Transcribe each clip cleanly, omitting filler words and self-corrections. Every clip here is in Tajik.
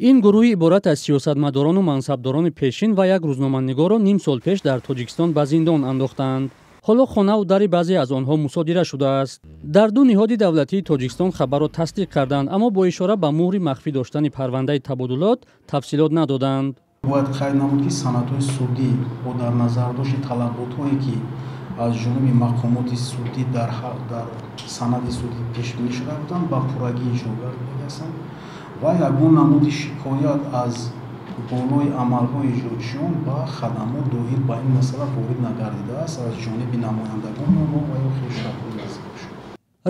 ин гурӯҳи иборат аз сиёсатмадорону мансабдорони пешин ва як рӯзноманигорро ним сол пеш дар Тоҷикистон ба зиндон андохтанд. ҳоло хонаву дари баъзе аз онҳо мусодира шудааст. Дар ду ниҳоди давлатии Тоҷикистон хабарро тасдиқ карданд, аммо бо ишора ба муҳри махфӣ доштани парвандаи табодулот тафсилот надоданд. бояд қайд намуд ки санадҳои судӣ бо дар назардошти талаботҳое ки аз ҷониби мақомоти судӣ дар санади судӣ пешбинӣ шуда буданд ба пуррагӣ иҷро гардидааст ва ягон намуди шикоят аз болои амалҳои иҷрочиён ба хадамот доир ба ин масъала ворид нагардидааст аз ҷониби намояндагони онҳо ва ё хешрабҳои назикашон.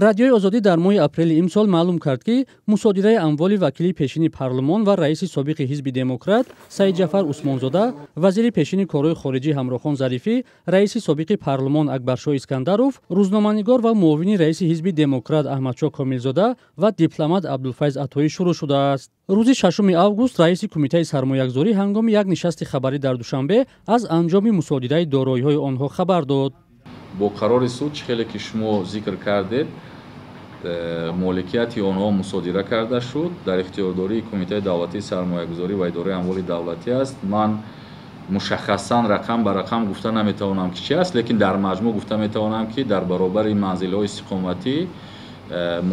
Радиои Озодӣ дар моҳи апрели имсол маълум кард, ки мусодираи амволи вакили пешини парлумон ва раиси собиқи ҳизби демократ Саидҷафар Усмонзода, вазири пешини корҳои хориҷӣ Ҳамрохон Зарифӣ, раиси собиқи парлумон Акбаршоҳ Искандаров, рӯзноманигор ва муовини раиси ҳизби демократ Аҳмадшоҳ Комилзода ва дипломат Абдулфайз Атоӣ шурӯъ шудааст. Рӯзи 6 август раиси кумитаи сармоягузорӣ ҳангоми як нишасти хабарӣ дар Душанбе аз анҷоми мусодираи дороиҳои онҳо хабар дод. бо қарори суд хеле ки шумо зикр кардед, моликияти онҳо мусодира карда шуд, дар ихтиёрдории кумитаи давлатии сармоягузорӣ ва идораи амволи давлатӣ аст. ман мушаххасан рақам ба рақам гуфта наметавонам ки чӣ аст, лекин дар маҷмӯъ гуфта метавонам ки дар баробари манзилҳои истиқоматӣ,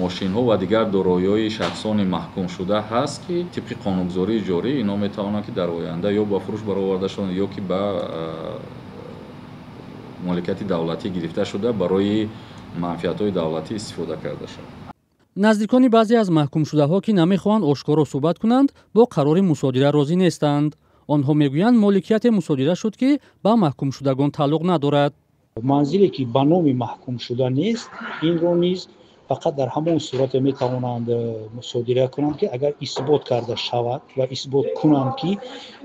мошинҳо ва дигар дороиҳои шахсони маҳкум шуда ҳаст ки тибқи қонунгузории ҷорӣ инҳо метавонанд ки дар оянда ё ба фурӯш бароварда шаванд ё ки ба моликияти давлатӣ гирифта шуда барои манфиатҳои давлатӣ истифода карда шавад. наздикони баъзе аз маҳкумшудаҳо ки намехоҳанд ошкоро суҳбат кунанд, бо қарори мусодира розӣ нестанд. онҳо мегӯянд моликияте мусодира шуд ки ба маҳкумшудагон тааллуқ надорад. манзиле ки ба номи маҳкумшуда нест, инро низ фақат дар ҳамон сурате метавонанд мусодира кунанд ки агар исбот карда шавад ва исбот кунанд ки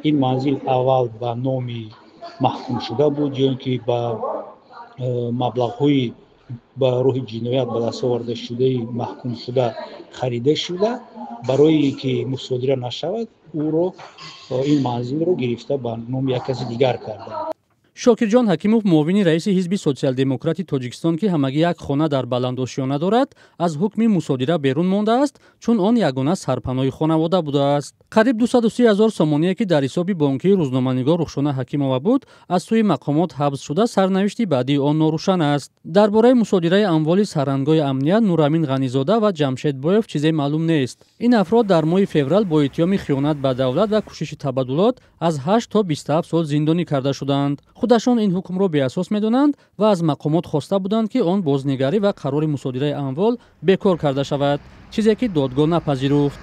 ин манзил аввал ба номи маҳкумшуда буд ё ин ки ба маблағҳои ба роҳи ҷиноят ба дастоварда шудаи маҳкумшуда харида шуда, барое ки мусодира нашавад, ӯро ин манзилро гирифта ба номи як каси дигар карданд. Шокирҷон Ҳакимов, муовини раиси ҳизби социал-демократи Тоҷикистон, ки ҳамагӣ як хона дар Баландошиёна дорад, аз ҳукми мусодира берун мондааст, чун он ягона сарпаноҳи хонавода будааст. қариб 230 000 сомоние, ки дар ҳисоби бонкии рӯзноманигор Рухшона Ҳакимова буд, аз сӯи мақомот ҳабс шуда, сарнавишти баъдии он норӯшан аст. дар бораи мусодираи амволи сарангоҳи амният Нурамин Ғанизода ва Ҷамшед Боев чизе маълум нест. ин афрод дар моҳи феврал бо иттиҳоми хиёнат ба давлат ва кӯшиши табаддулот аз 8 то 27 сол зиндонӣ карда шуданд. худашон ин ҳукмро беасос медонанд ва аз мақомот хоста буданд, ки он бознигарӣ ва қарори мусодираи амвол бекор карда шавад, чизе ки додгоҳ напазируфт.